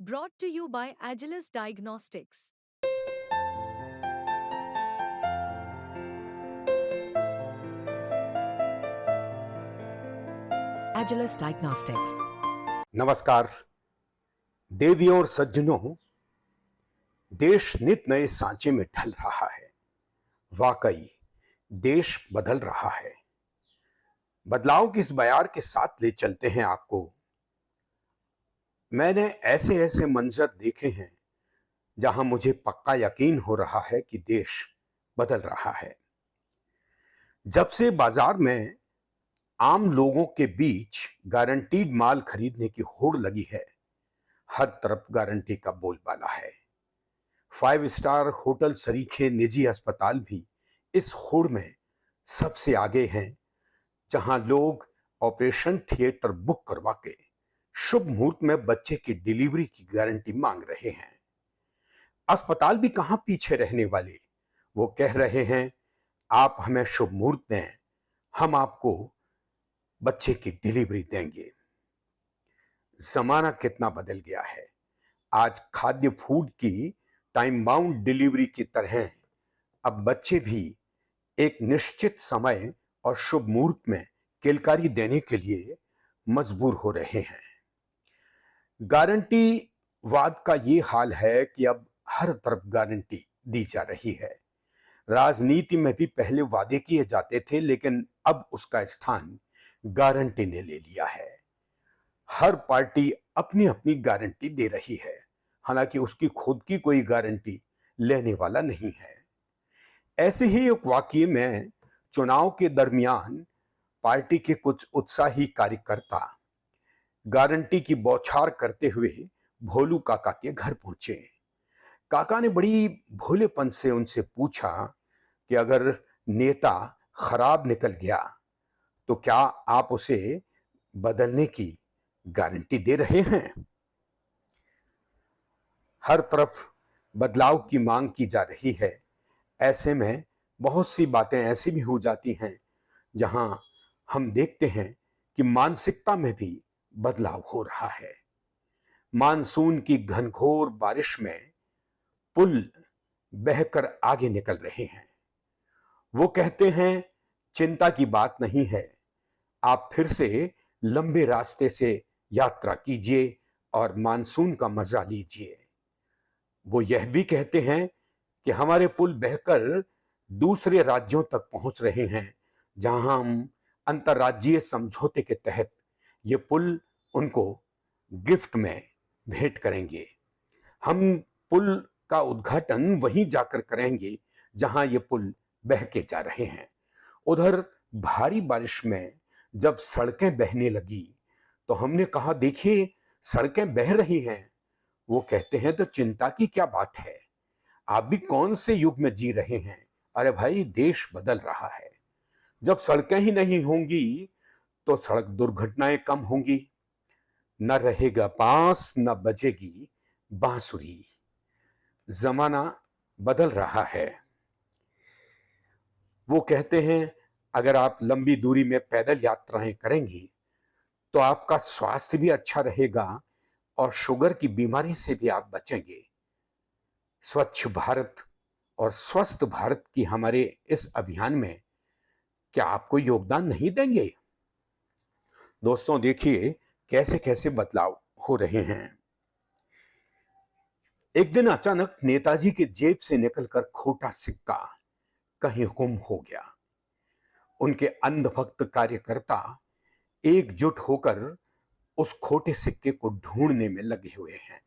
Brought to you by Agilus Diagnostics. Agilus Diagnostics. नमस्कार देवियों और सज्जनों। देश नित नए सांचे में ढल रहा है। वाकई देश बदल रहा है। बदलाव की इस बयार के साथ ले चलते हैं आपको। मैंने ऐसे ऐसे मंजर देखे हैं जहां मुझे पक्का यकीन हो रहा है कि देश बदल रहा है। जब से बाजार में आम लोगों के बीच गारंटीड माल खरीदने की होड़ लगी है, हर तरफ गारंटी का बोलबाला है। 5 स्टार होटल सरीखे निजी अस्पताल भी इस होड़ में सबसे आगे हैं, जहां लोग ऑपरेशन थिएटर बुक करवा के शुभ मुहूर्त में बच्चे की डिलीवरी की गारंटी मांग रहे हैं। अस्पताल भी कहां पीछे रहने वाले। वो कह रहे हैं, आप हमें शुभ मुहूर्त दें, हम आपको बच्चे की डिलीवरी देंगे। जमाना कितना बदल गया है। आज खाद्य फूड की टाइम बाउंड डिलीवरी की तरह अब बच्चे भी एक निश्चित समय और शुभ मुहूर्त में किलकारी देने के लिए मजबूर हो रहे हैं। गारंटी वाद का ये हाल है कि अब हर तरफ गारंटी दी जा रही है। राजनीति में भी पहले वादे किए जाते थे, लेकिन अब उसका स्थान गारंटी ने ले लिया है। हर पार्टी अपनी अपनी गारंटी दे रही है, हालांकि उसकी खुद की कोई गारंटी लेने वाला नहीं है। ऐसे ही एक वाकये में चुनाव के दरमियान पार्टी के कुछ उत्साही कार्यकर्ता गारंटी की बौछार करते हुए भोलू काका के घर पहुंचे। काका ने बड़ी भोलेपन से उनसे पूछा कि अगर नेता खराब निकल गया तो क्या आप उसे बदलने की गारंटी दे रहे हैं। हर तरफ बदलाव की मांग की जा रही है। ऐसे में बहुत सी बातें ऐसी भी हो जाती हैं जहां हम देखते हैं कि मानसिकता में भी बदलाव हो रहा है। मानसून की घनघोर बारिश में पुल बहकर आगे निकल रहे हैं। वो कहते हैं, चिंता की बात नहीं है, आप फिर से लंबे रास्ते से यात्रा कीजिए और मानसून का मजा लीजिए। वो यह भी कहते हैं कि हमारे पुल बहकर दूसरे राज्यों तक पहुंच रहे हैं, जहां हम अंतर्राज्यीय समझौते के तहत ये पुल उनको गिफ्ट में भेंट करेंगे। हम पुल का उद्घाटन वहीं जाकर करेंगे जहां ये पुल बह के जा रहे हैं। उधर भारी बारिश में जब सड़कें बहने लगी तो हमने कहा, देखिए सड़कें बह रही हैं। वो कहते हैं, तो चिंता की क्या बात है, आप भी कौन से युग में जी रहे हैं। अरे भाई, देश बदल रहा है। जब सड़कें ही नहीं होंगी तो सड़क दुर्घटनाएं कम होंगी। न रहेगा बांस न बजेगी बांसुरी। जमाना बदल रहा है। वो कहते हैं, अगर आप लंबी दूरी में पैदल यात्राएं करेंगी तो आपका स्वास्थ्य भी अच्छा रहेगा और शुगर की बीमारी से भी आप बचेंगे। स्वच्छ भारत और स्वस्थ भारत की हमारे इस अभियान में क्या आप कोई योगदान नहीं देंगे। दोस्तों, देखिए कैसे कैसे बदलाव हो रहे हैं। एक दिन अचानक नेताजी के जेब से निकलकर खोटा सिक्का कहीं गुम हो गया। उनके अंधभक्त कार्यकर्ता एकजुट होकर उस खोटे सिक्के को ढूंढने में लगे हुए हैं।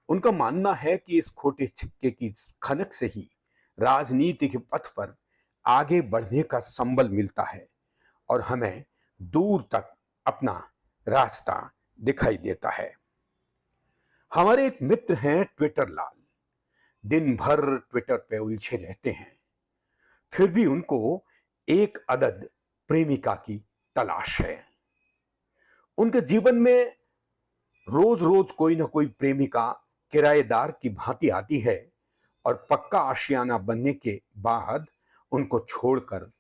उनका मानना है कि इस खोटे सिक्के की खनक से ही राजनीति के पथ पर आगे बढ़ने का संबल मिलता है और हमें दूर तक अपना रास्ता दिखाई देता है। हमारे एक मित्र हैं ट्विटर लाल, दिन भर ट्विटर पे उलझे रहते हैं, फिर भी उनको एक अदद प्रेमिका की तलाश है। उनके जीवन में रोज रोज कोई ना कोई प्रेमिका किराएदार की भांति आती है और पक्का आशियाना बनने के बाद उनको छोड़कर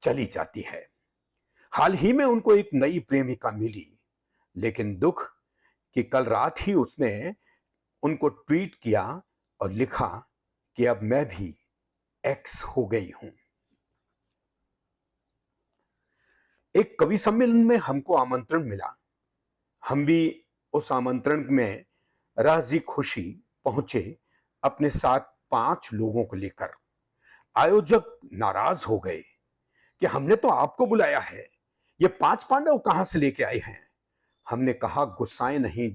चली जाती है। हाल ही में उनको एक नई प्रेमिका मिली, लेकिन दुख कि कल रात ही उसने उनको ट्वीट किया और लिखा कि अब मैं भी एक्स हो गई हूं। एक कवि सम्मेलन में हमको आमंत्रण मिला। हम भी उस आमंत्रण में राजी खुशी पहुंचे, अपने साथ 5 लोगों को लेकर। आयोजक नाराज हो गए कि हमने तो आपको बुलाया है, ये 5 पांडव कहां से लेके आए हैं। हमने कहा, गुस्साए नहीं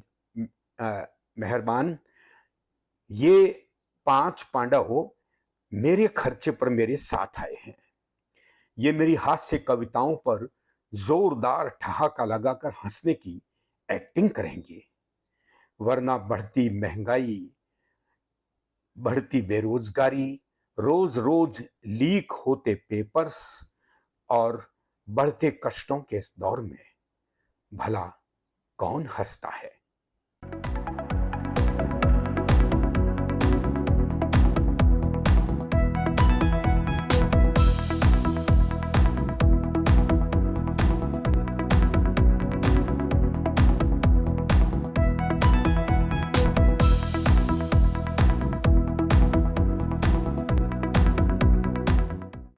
मेहरबान, ये 5 पांडव मेरे खर्चे पर मेरे साथ आए हैं। ये मेरी हास्य कविताओं पर जोरदार ठहाका लगाकर हंसने की एक्टिंग करेंगे, वरना बढ़ती महंगाई, बढ़ती बेरोजगारी, रोज रोज लीक होते पेपर्स और बढ़ते कष्टों के इस दौर में भला कौन हंसता है।